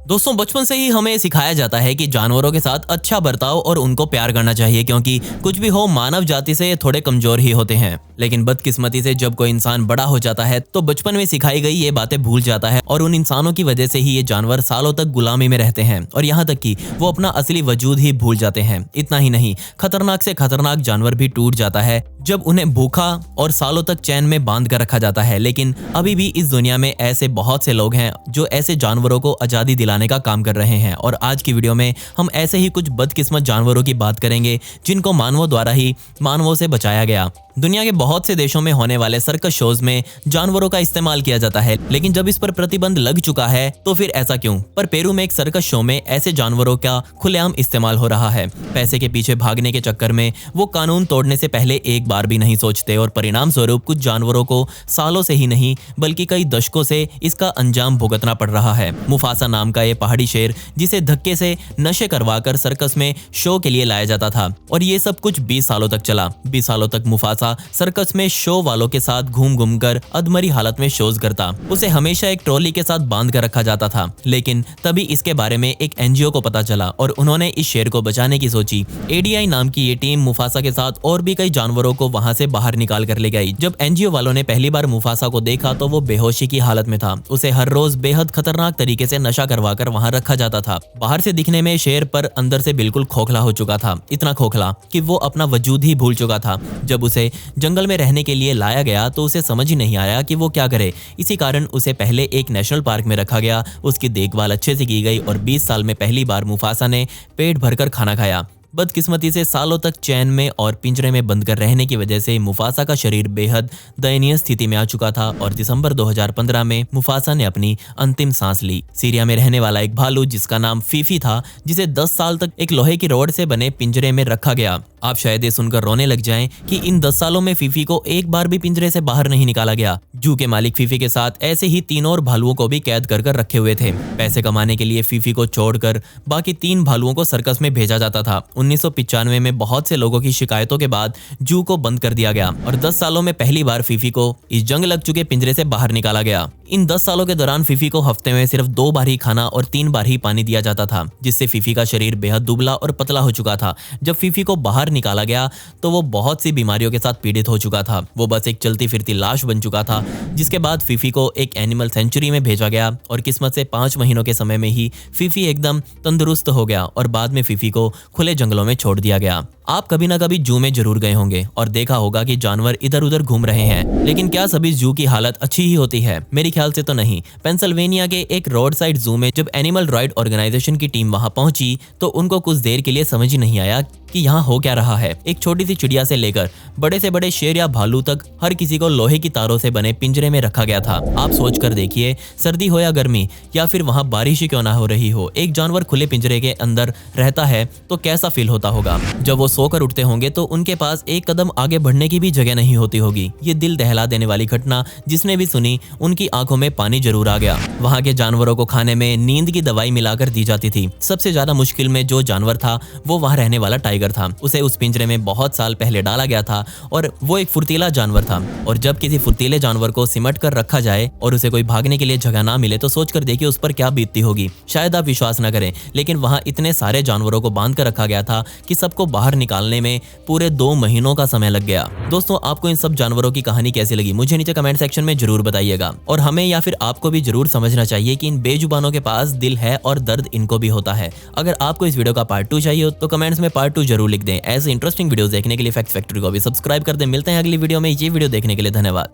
दोस्तों बचपन से ही हमें सिखाया जाता है कि जानवरों के साथ अच्छा बर्ताव और उनको प्यार करना चाहिए क्योंकि कुछ भी हो मानव जाति से ये थोड़े कमजोर ही होते हैं। लेकिन बदकिस्मती से जब कोई इंसान बड़ा हो जाता है तो बचपन में सिखाई गई ये बातें भूल जाता है और उन इंसानों की वजह से ही ये जानवर सालों तक गुलामी में रहते हैं और यहाँ तक कि वो अपना असली वजूद ही भूल जाते हैं। इतना ही नहीं, खतरनाक से खतरनाक जानवर भी टूट जाता है जब उन्हें भूखा और सालों तक चैन में बांध कर रखा जाता है। लेकिन अभी भी इस दुनिया में ऐसे बहुत से लोग हैं जो ऐसे जानवरों को आजादी दिलाने का काम कर रहे हैं और आज की वीडियो में हम ऐसे ही कुछ बदकिस्मत जानवरों की बात करेंगे जिनको मानवों द्वारा ही मानवों से बचाया गया। दुनिया के बहुत से देशों में होने वाले सर्कस शोज में जानवरों का इस्तेमाल किया जाता है, लेकिन जब इस पर प्रतिबंध लग चुका है तो फिर ऐसा क्यों? पर पेरू में एक सर्कस शो में ऐसे जानवरों का खुलेआम इस्तेमाल हो रहा है। पैसे के पीछे भागने के चक्कर में वो कानून तोड़ने से पहले एक बार भी नहीं सोचते और परिणाम स्वरूप कुछ जानवरों को सालों से ही नहीं बल्कि कई दशकों से इसका अंजाम भुगतना पड़ रहा है। मुफासा नाम का ये पहाड़ी शेर जिसे धक्के से नशे करवाकर सर्कस में शो के लिए लाया जाता था और ये सब कुछ 20 सालों तक चला। 20 सालों तक मुफासा सर्कस में शो वालों के साथ घूम घूम कर अधमरी हालत में शोज करता। उसे हमेशा एक ट्रॉली के साथ बांध कर रखा जाता था। लेकिन तभी इसके बारे में एक एनजीओ को पता चला और उन्होंने इस शेर को बचाने की सोची। एडीआई नाम की ये टीम मुफासा के साथ और भी कई जानवरों को वहां से बाहर निकाल कर ले गई। जब एनजीओ वालों ने पहली बार मुफासा को देखा तो वो बेहोशी की हालत में था। उसे हर रोज बेहद खतरनाक तरीके से नशा करवाकर वहां रखा जाता था। बाहर से दिखने में शेर पर अंदर से बिल्कुल खोखला हो चुका था, इतना खोखला कि वो अपना वजूद ही भूल चुका था। जब उसे जंगल में रहने के लिए लाया गया तो उसे समझ ही नहीं आया कि वो क्या करे। इसी कारण उसे पहले एक नेशनल पार्क में रखा गया। उसकी देखभाल अच्छे से की गई और 20 साल में पहली बार मुफासा ने पेट भरकर खाना खाया। बदकिस्मती से सालों तक चैन में और पिंजरे में बंद कर रहने की वजह से मुफासा का शरीर बेहद दयनीय स्थिति में आ चुका था और दिसंबर 2015 में मुफासा ने अपनी अंतिम सांस ली। सीरिया में रहने वाला एक भालू जिसका नाम फीफी था, जिसे 10 साल तक एक लोहे की रॉड से बने पिंजरे में रखा गया। आप शायद ये सुनकर रोने लग जाएं कि इन 10 सालों में फीफी को एक बार भी पिंजरे से बाहर नहीं निकाला गया। जू के मालिक फीफी के साथ ऐसे ही 3 और भालुओं को भी कैद कर कर रखे हुए थे। पैसे कमाने के लिए फीफी को छोड़कर बाकी 3 भालुओं को सर्कस में भेजा जाता था। 1995 में बहुत से लोगों की शिकायतों के बाद जू को बंद कर दिया गया और 10 सालों में पहली बार फीफी को इस जंग लग चुके पिंजरे से बाहर निकाला गया। इन 10 सालों के दौरान फीफी को हफ्ते में सिर्फ 2 बार ही खाना और 3 बार ही पानी दिया जाता था, जिससे फीफी का शरीर बेहद दुबला और पतला हो चुका था। जब फीफी को बाहर निकाला गया तो वो बहुत सी बीमारियों के साथ पीड़ित हो चुका था। वो बस एक चलती फिरती लाश बन चुका था। जिसके बाद फीफी को एक एनिमल सेंचुरी में भेजा गया और किस्मत से 5 महीनों के समय में ही फीफी एकदम तंदुरुस्त हो गया और बाद में फीफी को खुले जंगलों में छोड़ दिया गया। आप कभी ना कभी जू में जरूर गए होंगे और देखा होगा कि जानवर इधर उधर घूम रहे हैं, लेकिन क्या सभी जू की हालत अच्छी ही होती है? मेरे ख्याल से तो नहीं। पेंसिल्वेनिया के एक रोड साइड जू में जब एनिमल राइट ऑर्गेनाइजेशन की टीम वहां पहुंची तो उनको कुछ देर के लिए समझ ही नहीं आया कि यहाँ हो क्या रहा है। एक छोटी सी चिड़िया से लेकर बड़े से बड़े शेर या भालू तक हर किसी को लोहे की तारों से बने पिंजरे में रखा गया था। आप सोच कर देखिए, सर्दी हो या गर्मी या फिर वहाँ बारिश ही क्यों ना हो रही हो, एक जानवर खुले पिंजरे के अंदर रहता है तो कैसा फील होता होगा। जब वो सोकर उठते होंगे तो उनके पास एक कदम आगे बढ़ने की भी जगह नहीं होती होगी। ये दिल दहला देने वाली घटना जिसने भी सुनी उनकी आंखों में पानी जरूर आ गया। वहाँ के जानवरों को खाने में नींद की दवाई मिलाकर दी जाती थी। सबसे ज्यादा मुश्किल में जो जानवर था वो वहाँ रहने वाला टाइगर था। उसे उस पिंजरे में बहुत साल पहले डाला गया था और वो एक फुर्तीला जानवर था और जब किसी फुर्तीले जानवर को सिमट कर रखा जाए और उसे कोई भागने के लिए जगह ना मिले तो सोच कर देखिए उस पर क्या बीतती होगी। शायद आप विश्वास न करें, लेकिन वहाँ इतने सारे जानवरों को बांध कर रखा गया था कि सबको बाहर निकालने में पूरे 2 महीनों का समय लग गया। दोस्तों, आपको इन सब जानवरों की कहानी कैसी लगी मुझे नीचे कमेंट सेक्शन में जरूर बताइएगा और हमें या फिर आपको भी जरूर समझना चाहिए कि इन बेजुबानों के पास दिल है और दर्द इनको भी होता है। अगर आपको इस वीडियो का पार्ट 2 चाहिए हो तो कमेंट्स में पार्ट 2 जरूर लिख दें। ऐसे इंटरेस्टिंग वीडियोस देखने के लिए फैक्ट्स फैक्ट्री को भी सब्सक्राइब कर दें। मिलते हैं अगली वीडियो में। ये वीडियो देखने के लिए धन्यवाद।